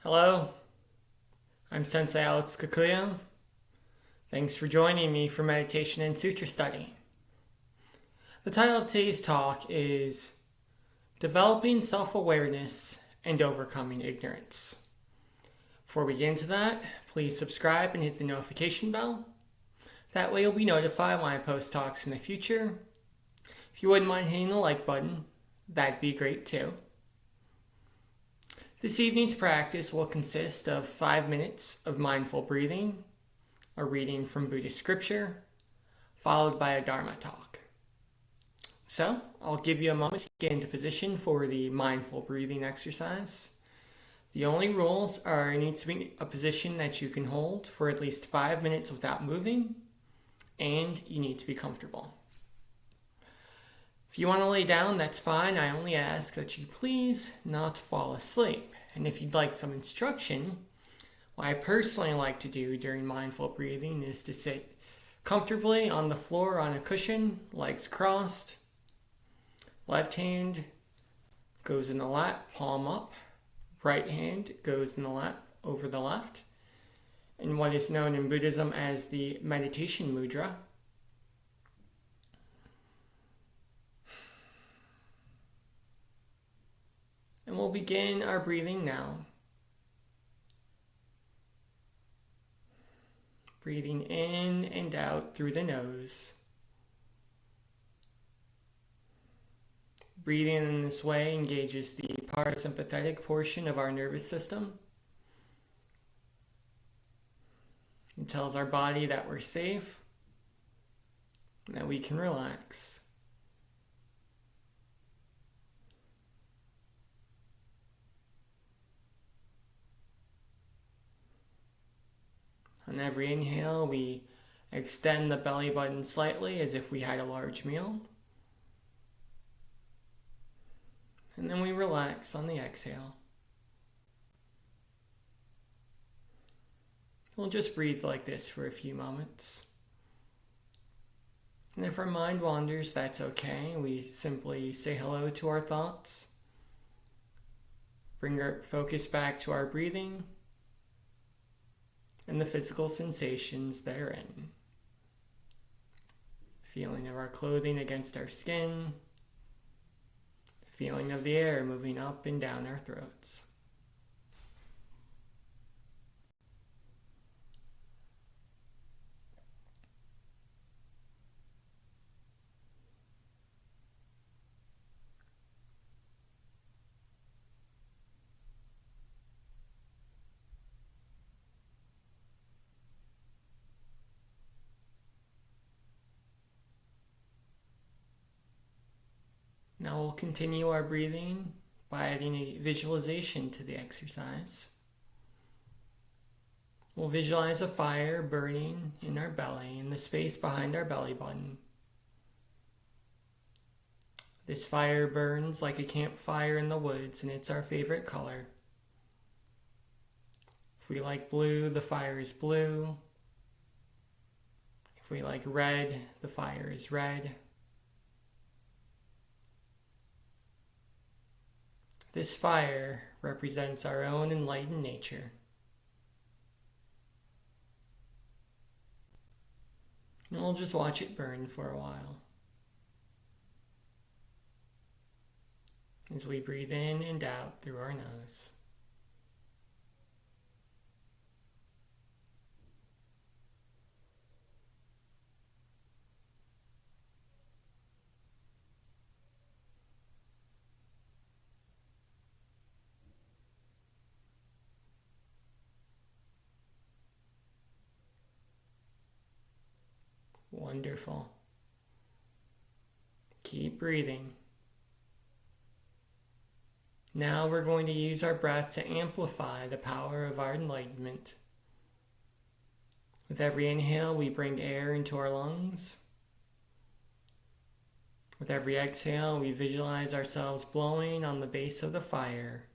Hello, I'm Sensei Alex Kikuya. Thanks for joining me for meditation and sutra study. The title of today's talk is Developing Self-Awareness and Overcoming Ignorance. Before we get into that, please subscribe and hit the notification bell. That way you'll be notified when I post talks in the future. If you wouldn't mind hitting the like button, that'd be great too. This evening's practice will consist of 5 minutes of mindful breathing, a reading from Buddhist scripture, followed by a Dharma talk. So, I'll give you a moment to get into position for the mindful breathing exercise. The only rules are it needs to be a position that you can hold for at least 5 minutes without moving, and you need to be comfortable. If you want to lay down, that's fine. I only ask that you please not fall asleep. And if you'd like some instruction, what I personally like to do during mindful breathing is to sit comfortably on the floor on a cushion, legs crossed. Left hand goes in the lap, palm up. Right hand goes in the lap over the left. In what is known in Buddhism as the meditation mudra. And we'll begin our breathing now. Breathing in and out through the nose. Breathing in this way engages the parasympathetic portion of our nervous system. It tells our body that we're safe, and that we can relax. On every inhale, we extend the belly button slightly as if we had a large meal. And then we relax on the exhale. We'll just breathe like this for a few moments. And if our mind wanders, that's okay. We simply say hello to our thoughts. Bring our focus back to our breathing and the physical sensations therein. Feeling of our clothing against our skin. Feeling of the air moving up and down our throats. Now we'll continue our breathing by adding a visualization to the exercise. We'll visualize a fire burning in our belly, in the space behind our belly button. This fire burns like a campfire in the woods, and it's our favorite color. If we like blue, the fire is blue. If we like red, the fire is red. This fire represents our own enlightened nature. And we'll just watch it burn for a while. As we breathe in and out through our nose. Wonderful. Keep breathing. Now we're going to use our breath to amplify the power of our enlightenment. With every inhale, we bring air into our lungs. With every exhale, we visualize ourselves blowing on the base of the fire,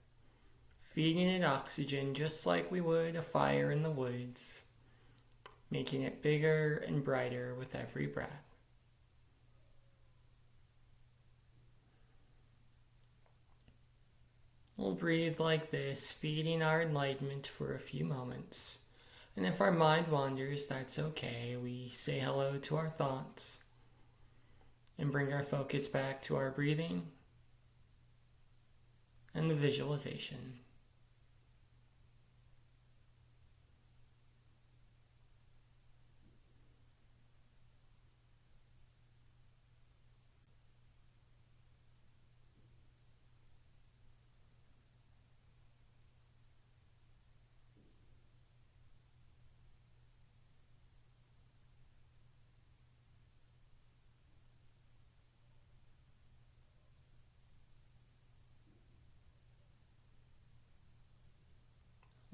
feeding it oxygen just like we would a fire in the woods, making it bigger and brighter with every breath. We'll breathe like this, feeding our enlightenment for a few moments. And if our mind wanders, that's okay. We say hello to our thoughts and bring our focus back to our breathing and the visualization.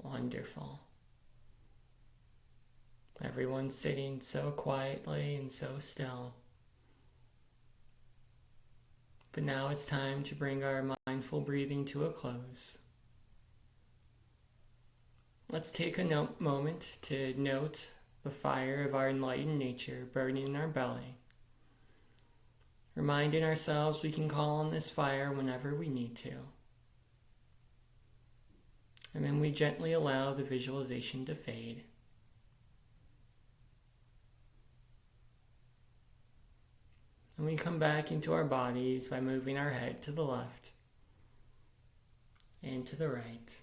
Wonderful. Everyone's sitting so quietly and so still. But now it's time to bring our mindful breathing to a close. Let's take a moment to note the fire of our enlightened nature burning in our belly, reminding ourselves we can call on this fire whenever we need to. And then we gently allow the visualization to fade. And we come back into our bodies by moving our head to the left and to the right,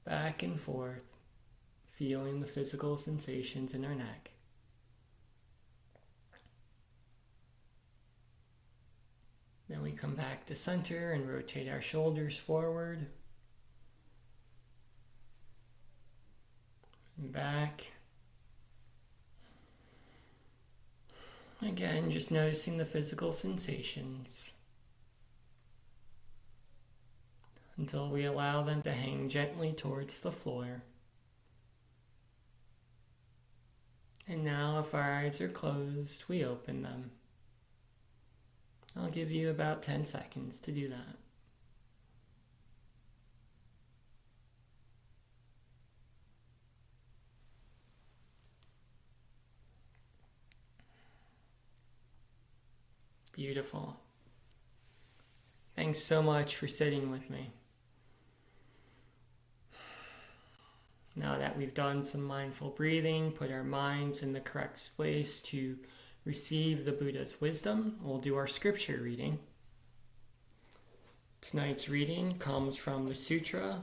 back and forth, feeling the physical sensations in our neck. Then we come back to center and rotate our shoulders forward and back. Again, just noticing the physical sensations until we allow them to hang gently towards the floor. And now, if our eyes are closed, we open them. I'll give you about 10 seconds to do that. Beautiful. Thanks so much for sitting with me. Now that we've done some mindful breathing, put our minds in the correct space to receive the Buddha's wisdom, we'll do our scripture reading. Tonight's reading comes from the Sutra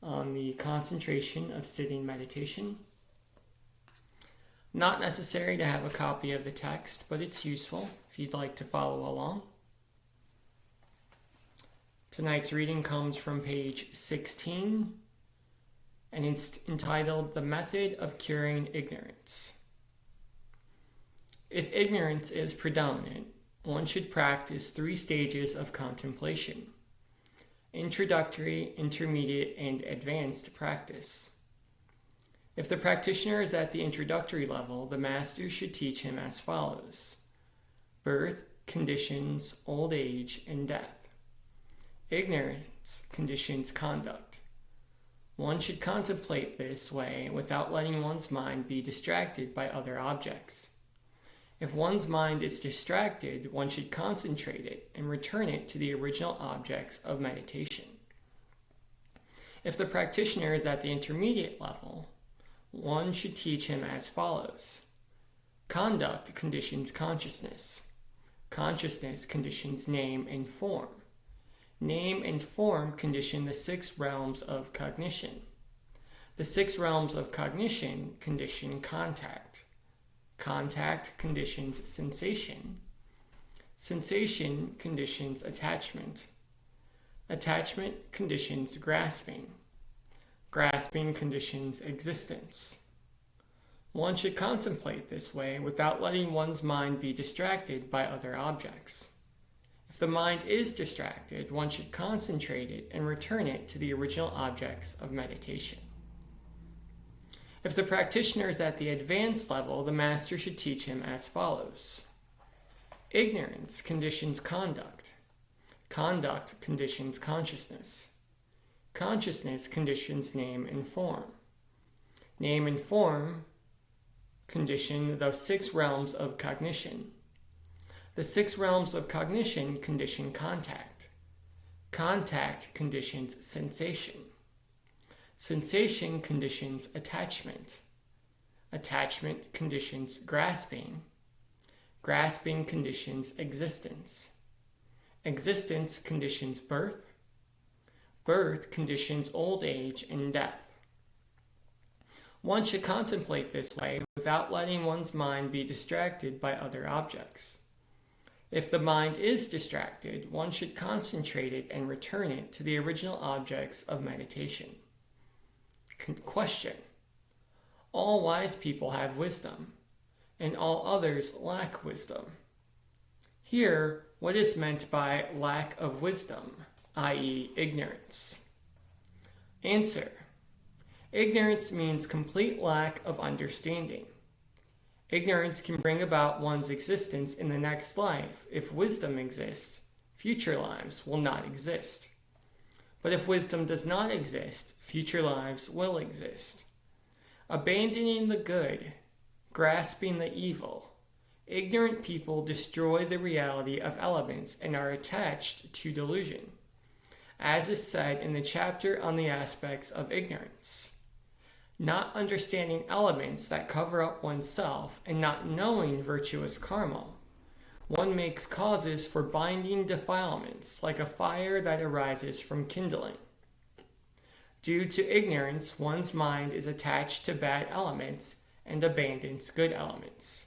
on the concentration of sitting meditation. Not necessary to have a copy of the text, but it's useful if you'd like to follow along. Tonight's reading comes from page 16, and it's entitled The Method of Curing Ignorance. If ignorance is predominant, one should practice 3 stages of contemplation: introductory, intermediate, and advanced practice. If the practitioner is at the introductory level, the master should teach him as follows: birth, conditions, old age, and death. Ignorance conditions conduct. One should contemplate this way without letting one's mind be distracted by other objects. If one's mind is distracted, one should concentrate it and return it to the original objects of meditation. If the practitioner is at the intermediate level, one should teach him as follows: conduct conditions consciousness. Consciousness conditions name and form. Name and form condition the 6 realms of cognition. The 6 realms of cognition condition contact. Contact conditions sensation. Sensation conditions attachment. Attachment conditions grasping. Grasping conditions existence. One should contemplate this way without letting one's mind be distracted by other objects. If the mind is distracted, one should concentrate it and return it to the original objects of meditation. If the practitioner is at the advanced level, the master should teach him as follows: ignorance conditions conduct. Conduct conditions consciousness. Consciousness conditions name and form. Name and form condition the 6 realms of cognition. The 6 realms of cognition condition contact. Contact conditions sensation. Sensation conditions attachment. Attachment conditions grasping. Grasping conditions existence. Existence conditions birth. Birth conditions old age and death. One should contemplate this way without letting one's mind be distracted by other objects. If the mind is distracted, one should concentrate it and return it to the original objects of meditation. Question. All wise people have wisdom, and all others lack wisdom. Here, what is meant by lack of wisdom, i.e., ignorance? Answer. Ignorance means complete lack of understanding. Ignorance can bring about one's existence in the next life. If wisdom exists, future lives will not exist. But if wisdom does not exist, future lives will exist. Abandoning the good, grasping the evil, ignorant people destroy the reality of elements and are attached to delusion, as is said in the chapter on the aspects of ignorance. Not understanding elements that cover up oneself and not knowing virtuous karma, one makes causes for binding defilements like a fire that arises from kindling. Due to ignorance, one's mind is attached to bad elements and abandons good elements.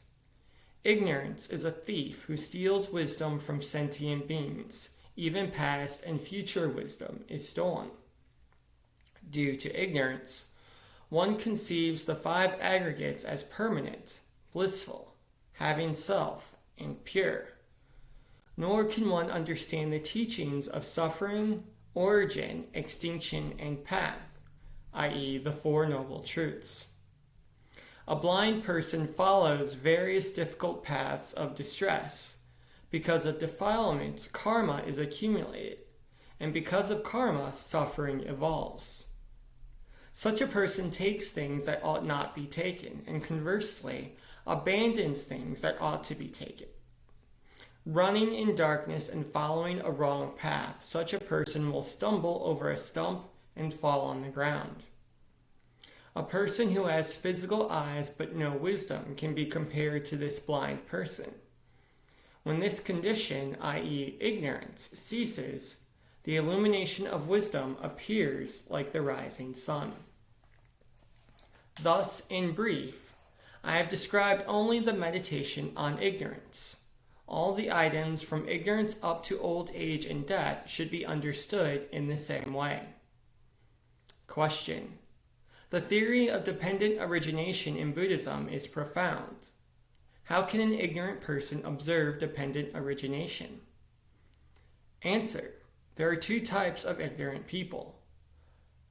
Ignorance is a thief who steals wisdom from sentient beings. Even past and future wisdom is stolen. Due to ignorance, one conceives the five aggregates as permanent, blissful, having self, and pure. Nor can one understand the teachings of suffering, origin, extinction, and path, i.e., the Four Noble Truths. A blind person follows various difficult paths of distress. Because of defilements, karma is accumulated, and because of karma, suffering evolves. Such a person takes things that ought not be taken, and conversely, abandons things that ought to be taken. Running in darkness and following a wrong path, such a person will stumble over a stump and fall on the ground. A person who has physical eyes but no wisdom can be compared to this blind person. When this condition, i.e., ignorance, ceases, the illumination of wisdom appears like the rising sun. Thus, in brief, I have described only the meditation on ignorance. All the items from ignorance up to old age and death should be understood in the same way. Question. The theory of dependent origination in Buddhism is profound. How can an ignorant person observe dependent origination? Answer. There are two types of ignorant people.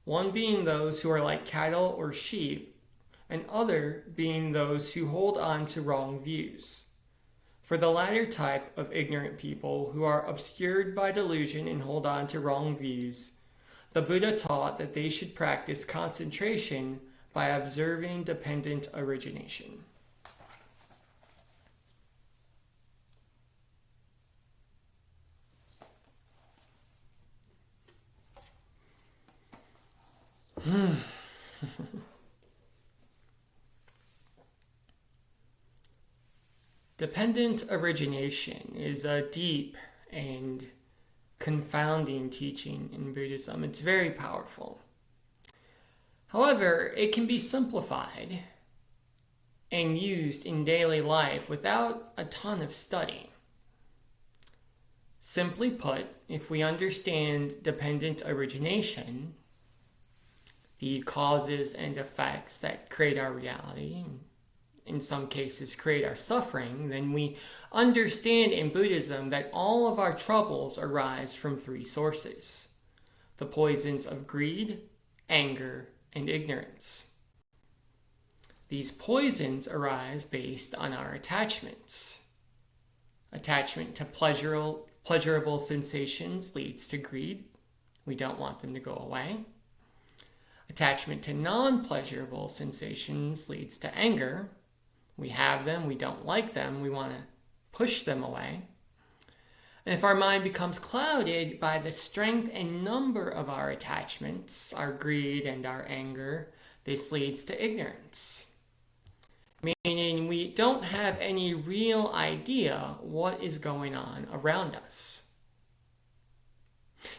One being those who are like cattle or sheep, and other being those who hold on to wrong views. For the latter type of ignorant people who are obscured by delusion and hold on to wrong views, the Buddha taught that they should practice concentration by observing dependent origination. Dependent origination is a deep and confounding teaching in Buddhism. It's very powerful. However, it can be simplified and used in daily life without a ton of study. Simply put, if we understand dependent origination, the causes and effects that create our reality, in some cases create our suffering, then we understand in Buddhism that all of our troubles arise from three sources: the poisons of greed, anger, and ignorance. These poisons arise based on our attachments. Attachment to pleasurable sensations leads to greed. We don't want them to go away. Attachment to non-pleasurable sensations leads to anger. We have them, we don't like them, we want to push them away. And if our mind becomes clouded by the strength and number of our attachments, our greed and our anger, this leads to ignorance. Meaning we don't have any real idea what is going on around us.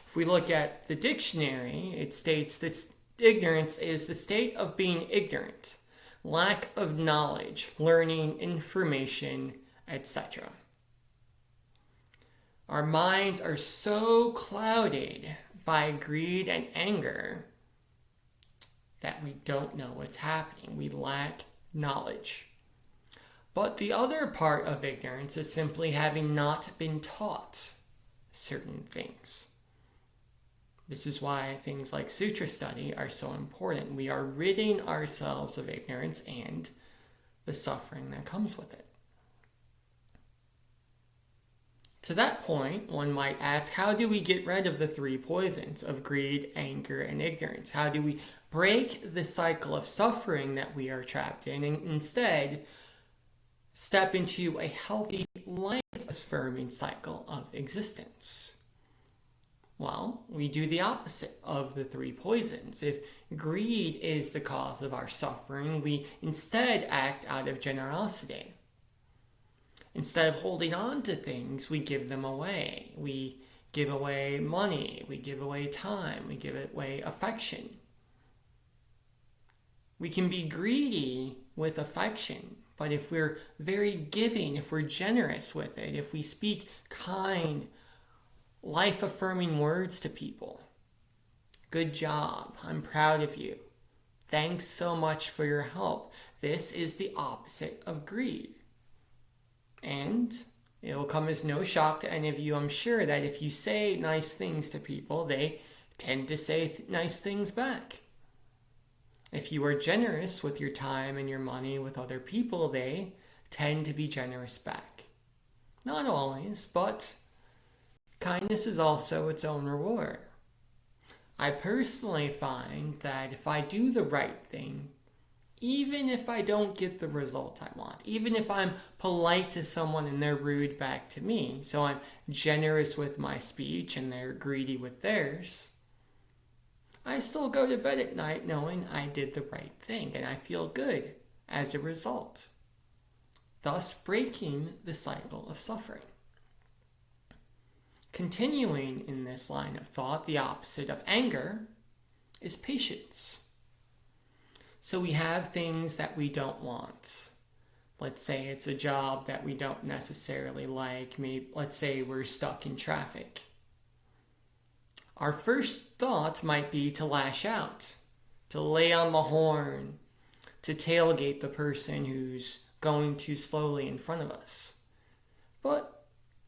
If we look at the dictionary, it states this ignorance is the state of being ignorant, lack of knowledge, learning, information, etc. Our minds are so clouded by greed and anger that we don't know what's happening. We lack knowledge. But the other part of ignorance is simply having not been taught certain things. This is why things like sutra study are so important. We are ridding ourselves of ignorance and the suffering that comes with it. To that point, one might ask, how do we get rid of the three poisons of greed, anger, and ignorance? How do we break the cycle of suffering that we are trapped in and instead step into a healthy, life-affirming cycle of existence? Well, we do the opposite of the three poisons. If greed is the cause of our suffering, we instead act out of generosity. Instead of holding on to things, we give them away. We give away money, we give away time, we give away affection. We can be greedy with affection, but if we're very giving, if we're generous with it, if we speak kind, life-affirming words to people, good job, I'm proud of you, thanks so much for your help, this is the opposite of greed. And it will come as no shock to any of you, I'm sure, that if you say nice things to people, they tend to say nice things back. If you are generous with your time and your money with other people, they tend to be generous back. Not always, but kindness is also its own reward. I personally find that if I do the right thing, even if I don't get the result I want, even if I'm polite to someone and they're rude back to me, so I'm generous with my speech and they're greedy with theirs, I still go to bed at night knowing I did the right thing and I feel good as a result, thus breaking the cycle of suffering. Continuing in this line of thought, the opposite of anger is patience. So we have things that we don't want. Let's say it's a job that we don't necessarily like. Maybe, let's say we're stuck in traffic. Our first thought might be to lash out, to lay on the horn, to tailgate the person who's going too slowly in front of us. But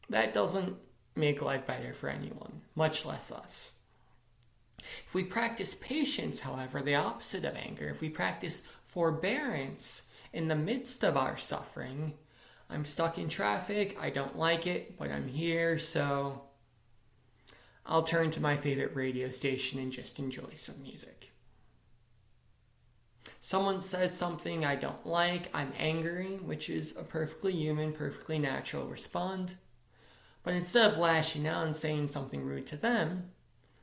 that doesn't make life better for anyone, much less us. If we practice patience, however, the opposite of anger, if we practice forbearance in the midst of our suffering, I'm stuck in traffic, I don't like it, but I'm here, so I'll turn to my favorite radio station and just enjoy some music. Someone says something I don't like, I'm angry, which is a perfectly human, perfectly natural response. But instead of lashing out and saying something rude to them,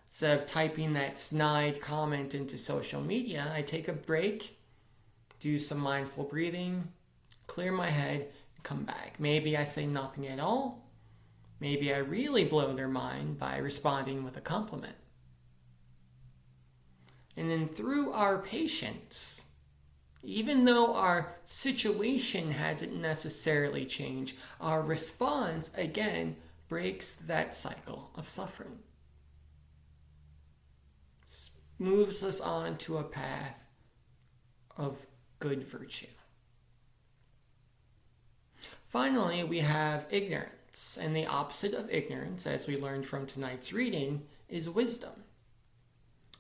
instead of typing that snide comment into social media, I take a break, do some mindful breathing, clear my head, and come back. Maybe I say nothing at all. Maybe I really blow their mind by responding with a compliment. And then through our patience, even though our situation hasn't necessarily changed, our response, again, breaks that cycle of suffering. Moves us on to a path of good virtue. Finally, we have ignorance, and the opposite of ignorance, as we learned from tonight's reading, is wisdom.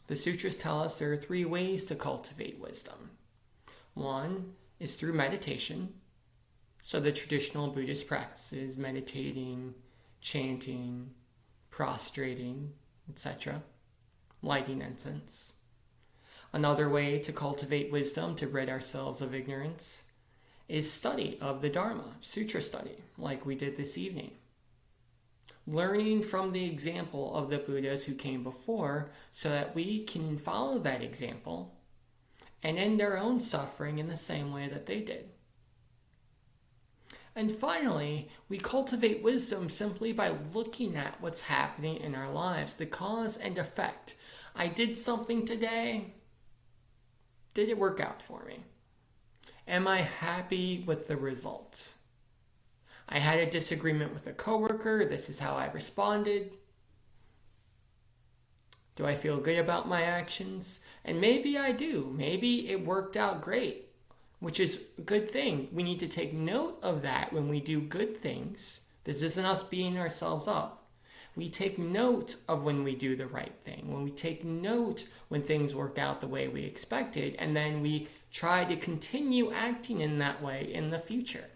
The sutras tell us there are 3 ways to cultivate wisdom. One is through meditation, so the traditional Buddhist practices, meditating, chanting, prostrating, etc., lighting incense. Another way to cultivate wisdom, to rid ourselves of ignorance, is study of the Dharma, sutra study, like we did this evening. learning from the example of the Buddhas who came before so that we can follow that example and end our own suffering in the same way that they did. And finally, we cultivate wisdom simply by looking at what's happening in our lives, the cause and effect. I did something today. Did it work out for me? Am I happy with the results? I had a disagreement with a coworker. This is how I responded. Do I feel good about my actions? And maybe I do. Maybe it worked out great, which is a good thing. We need to take note of that when we do good things. This isn't us beating ourselves up. We take note of when we do the right thing, when we take note when things work out the way we expected, and then we try to continue acting in that way in the future.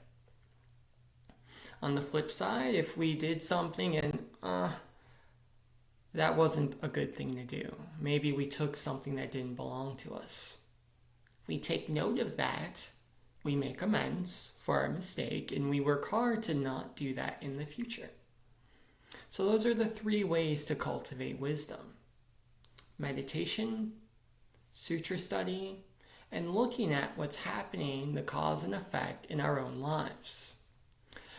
On the flip side, if we did something and that wasn't a good thing to do, maybe we took something that didn't belong to us. We take note of that, we make amends for our mistake, and we work hard to not do that in the future. So those are the 3 ways to cultivate wisdom: meditation, sutra study, and looking at what's happening, the cause and effect in our own lives.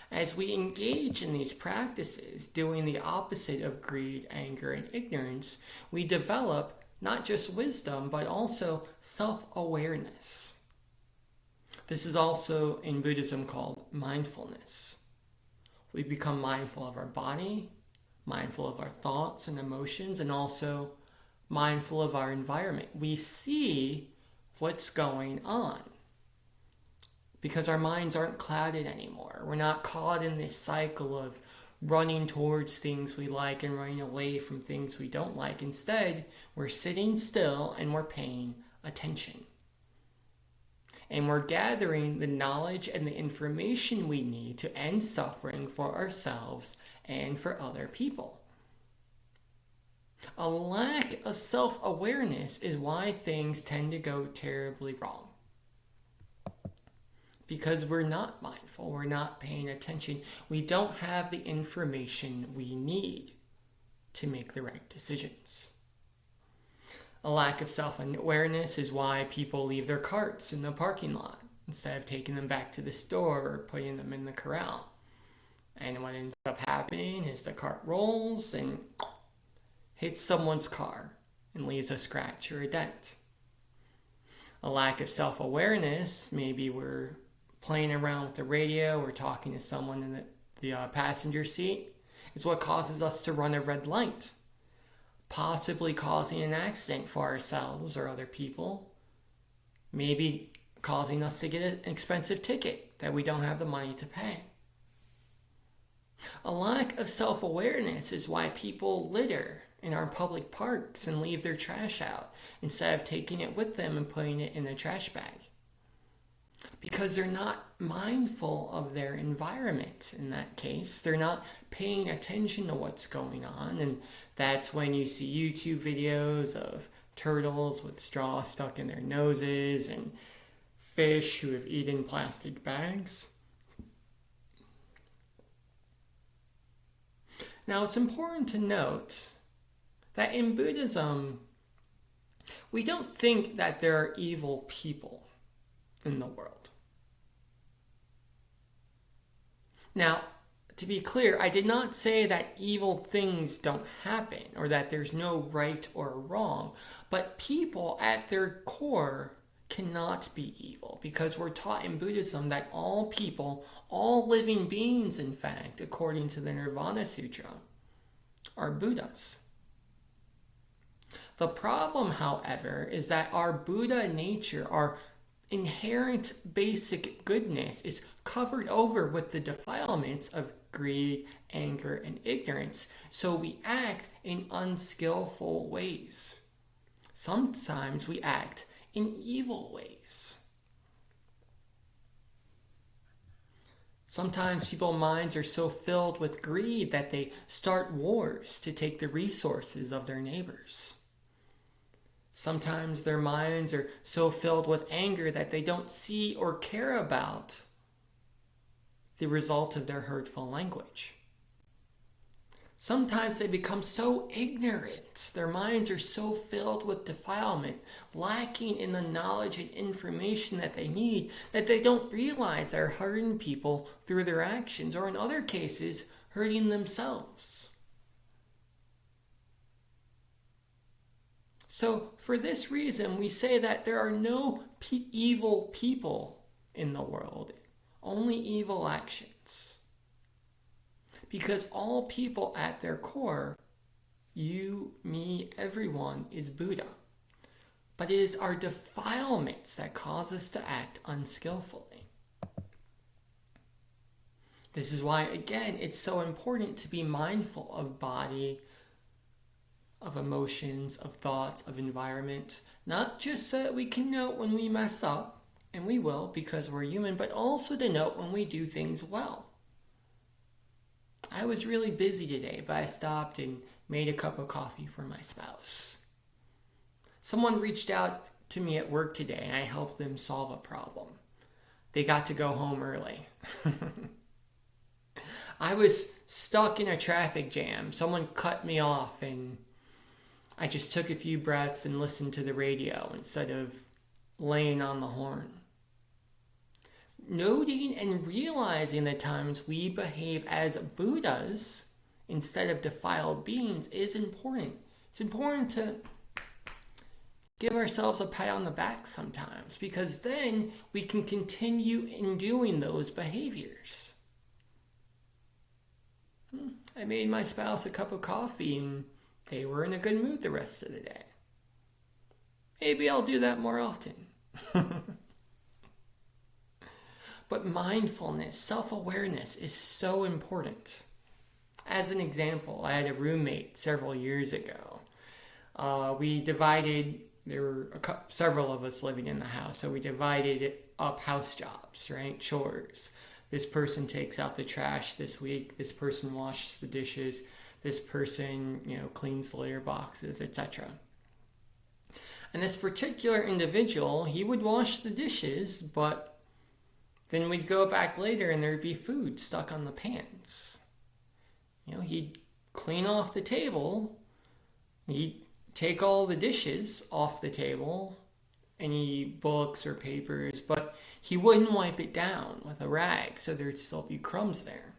As we engage in these practices, doing the opposite of greed, anger, and ignorance, we develop not just wisdom, but also self-awareness. This is also in Buddhism called mindfulness. We become mindful of our body, mindful of our thoughts and emotions, and also mindful of our environment. We see what's going on because our minds aren't clouded anymore. We're not caught in this cycle of running towards things we like and running away from things we don't like. Instead, we're sitting still and we're paying attention. And we're gathering the knowledge and the information we need to end suffering for ourselves and for other people. A lack of self-awareness is why things tend to go terribly wrong. Because we're not mindful, we're not paying attention, we don't have the information we need to make the right decisions. A lack of self-awareness is why people leave their carts in the parking lot instead of taking them back to the store or putting them in the corral. And what ends up happening is the cart rolls and hits someone's car and leaves a scratch or a dent. A lack of self-awareness, maybe we're playing around with the radio or talking to someone in the passenger seat, is what causes us to run a red light, possibly causing an accident for ourselves or other people, maybe causing us to get an expensive ticket that we don't have the money to pay. A lack of self-awareness is why people litter in our public parks and leave their trash out instead of taking it with them and putting it in a trash bag. Because they're not mindful of their environment in that case. They're not paying attention to what's going on. And that's when you see YouTube videos of turtles with straw stuck in their noses and fish who have eaten plastic bags. Now, it's important to note that in Buddhism, we don't think that there are evil people in the world. Now, to be clear, I did not say that evil things don't happen or that there's no right or wrong, but people at their core cannot be evil because we're taught in Buddhism that all people, all living beings, in fact, according to the Nirvana Sutra, are Buddhas. The problem, however, is that our Buddha nature, our inherent basic goodness, is covered over with the defilements of greed, anger, and ignorance, so we act in unskillful ways. Sometimes we act in evil ways. Sometimes people's minds are so filled with greed that they start wars to take the resources of their neighbors. Sometimes their minds are so filled with anger that they don't see or care about the result of their hurtful language. Sometimes they become so ignorant. Their minds are so filled with defilement, lacking in the knowledge and information that they need, that they don't realize they're hurting people through their actions, or in other cases, hurting themselves. So, for this reason, we say that there are no evil people in the world, only evil actions. Because all people at their core, you, me, everyone, is Buddha. But it is our defilements that cause us to act unskillfully. This is why, again, it's so important to be mindful of body, of emotions, of thoughts, of environment. Not just so that we can note when we mess up, and we will because we're human, but also to note when we do things well. I was really busy today, but I stopped and made a cup of coffee for my spouse. Someone reached out to me at work today and I helped them solve a problem. They got to go home early. I was stuck in a traffic jam. Someone cut me off and I just took a few breaths and listened to the radio instead of laying on the horn. Noting and realizing the times we behave as Buddhas instead of defiled beings is important. It's important to give ourselves a pat on the back sometimes, because then we can continue in doing those behaviors. I made my spouse a cup of coffee and they were in a good mood the rest of the day. Maybe I'll do that more often. But mindfulness, self-awareness is so important. As an example, I had a roommate several years ago. We divided, there were several of us living in the house, so we divided up house jobs, right? Chores. This person takes out the trash this week. This person washes the dishes. This person, cleans the litter boxes, etc. And this particular individual, he would wash the dishes, but then we'd go back later and there'd be food stuck on the pans. He'd clean off the table, he'd take all the dishes off the table, any books or papers, but he wouldn't wipe it down with a rag so there'd still be crumbs there.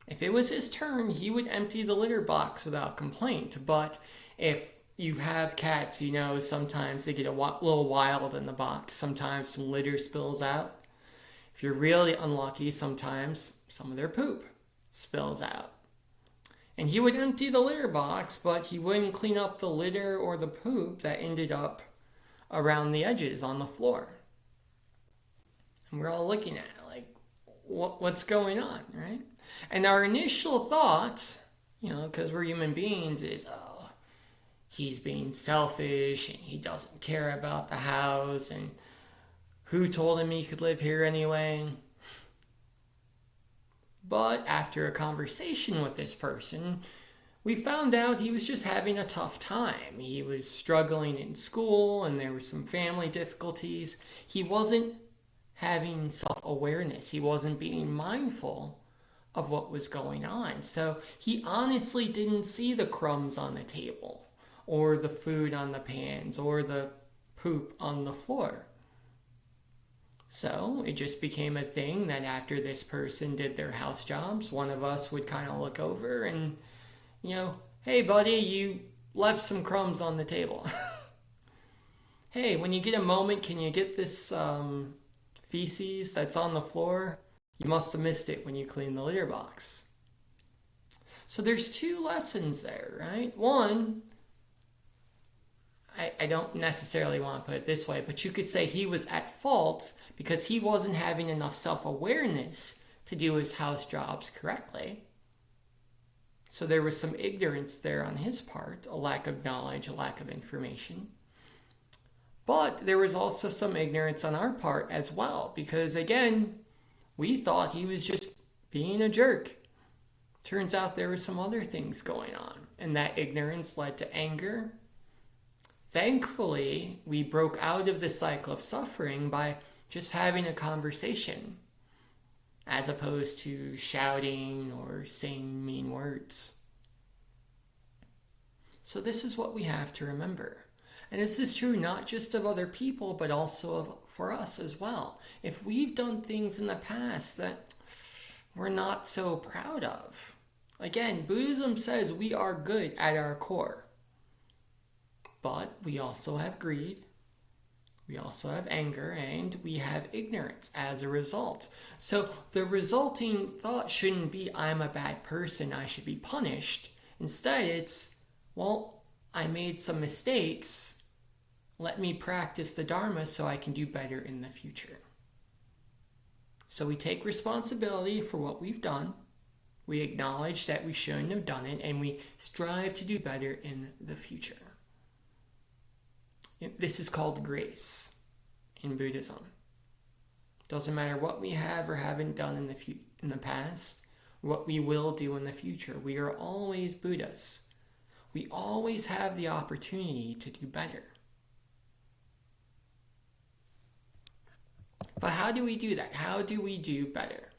If it was his turn, he would empty the litter box without complaint, but if you have cats, sometimes they get a little wild in the box. Sometimes some litter spills out. If you're really unlucky, sometimes some of their poop spills out. And he would empty the litter box, but he wouldn't clean up the litter or the poop that ended up around the edges on the floor. And we're all looking at it like, what's going on, right? And our initial thought, because we're human beings, is, he's being selfish and he doesn't care about the house and who told him he could live here anyway? But after a conversation with this person, we found out he was just having a tough time. He was struggling in school and there were some family difficulties. He wasn't having self-awareness. He wasn't being mindful of what was going on. So he honestly didn't see the crumbs on the table or the food on the pans or the poop on the floor. So it just became a thing that after this person did their house jobs, one of us would kind of look over and, hey buddy, you left some crumbs on the table. Hey, when you get a moment, can you get this feces that's on the floor? You must have missed it when you cleaned the litter box. So there's two lessons there, right? One, I don't necessarily want to put it this way, but you could say he was at fault because he wasn't having enough self-awareness to do his house jobs correctly. So there was some ignorance there on his part, a lack of knowledge, a lack of information. But there was also some ignorance on our part as well, because again, we thought he was just being a jerk. Turns out there were some other things going on, and that ignorance led to anger. Thankfully, we broke out of the cycle of suffering by just having a conversation. as opposed to shouting or saying mean words. So this is what we have to remember. And this is true not just of other people, but also for us as well. If we've done things in the past that we're not so proud of, again, Buddhism says we are good at our core. But we also have greed, we also have anger, and we have ignorance as a result. So the resulting thought shouldn't be, I'm a bad person, I should be punished. Instead, it's, well, I made some mistakes. Let me practice the Dharma so I can do better in the future. So we take responsibility for what we've done. We acknowledge that we shouldn't have done it, and we strive to do better in the future. This is called grace in Buddhism. Doesn't matter what we have or haven't done in the past, what we will do in the future. We are always Buddhas. We always have the opportunity to do better. But how do we do that? How do we do better?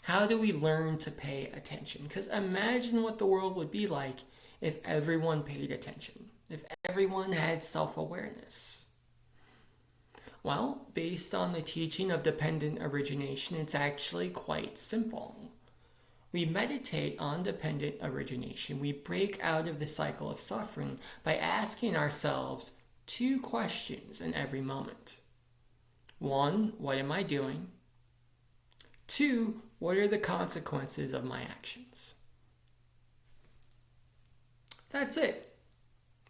How do we learn to pay attention? Because imagine what the world would be like if everyone paid attention, if everyone had self-awareness. Well, based on the teaching of dependent origination, it's actually quite simple. We meditate on dependent origination. We break out of the cycle of suffering by asking ourselves 2 questions in every moment. 1, what am I doing? 2, what are the consequences of my actions? That's it.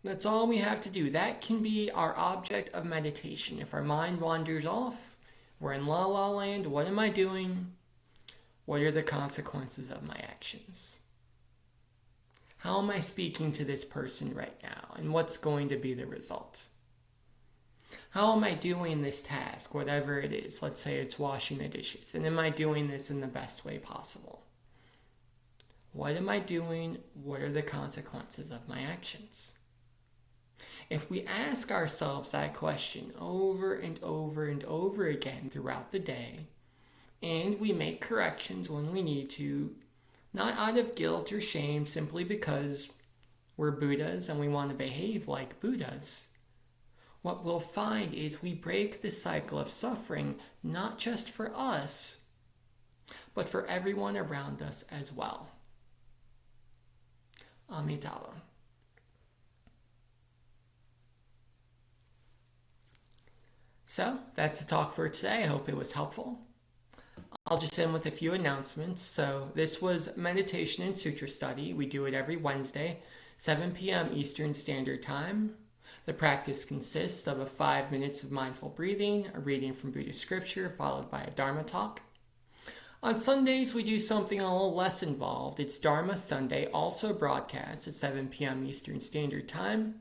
That's all we have to do. That can be our object of meditation. If our mind wanders off, we're in la la land, what am I doing? What are the consequences of my actions? How am I speaking to this person right now? And what's going to be the result? How am I doing this task, whatever it is? Let's say it's washing the dishes. And am I doing this in the best way possible? What am I doing? What are the consequences of my actions? If we ask ourselves that question over and over and over again throughout the day, and we make corrections when we need to, not out of guilt or shame, simply because we're Buddhas and we want to behave like Buddhas, what we'll find is we break the cycle of suffering, not just for us, but for everyone around us as well. Amitabha. So, that's the talk for today. I hope it was helpful. I'll just end with a few announcements. So, this was Meditation and Sutra Study. We do it every Wednesday, 7 p.m. Eastern Standard Time. The practice consists of 5 minutes of mindful breathing, a reading from Buddhist scripture, followed by a Dharma talk. On Sundays, we do something a little less involved. It's Dharma Sunday, also broadcast at 7 p.m. Eastern Standard Time.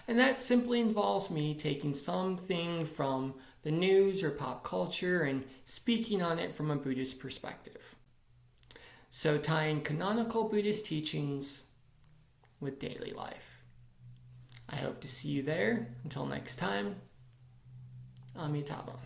And that simply involves me taking something from the news or pop culture and speaking on it from a Buddhist perspective. So tying canonical Buddhist teachings with daily life. I hope to see you there. Until next time, Amitabha.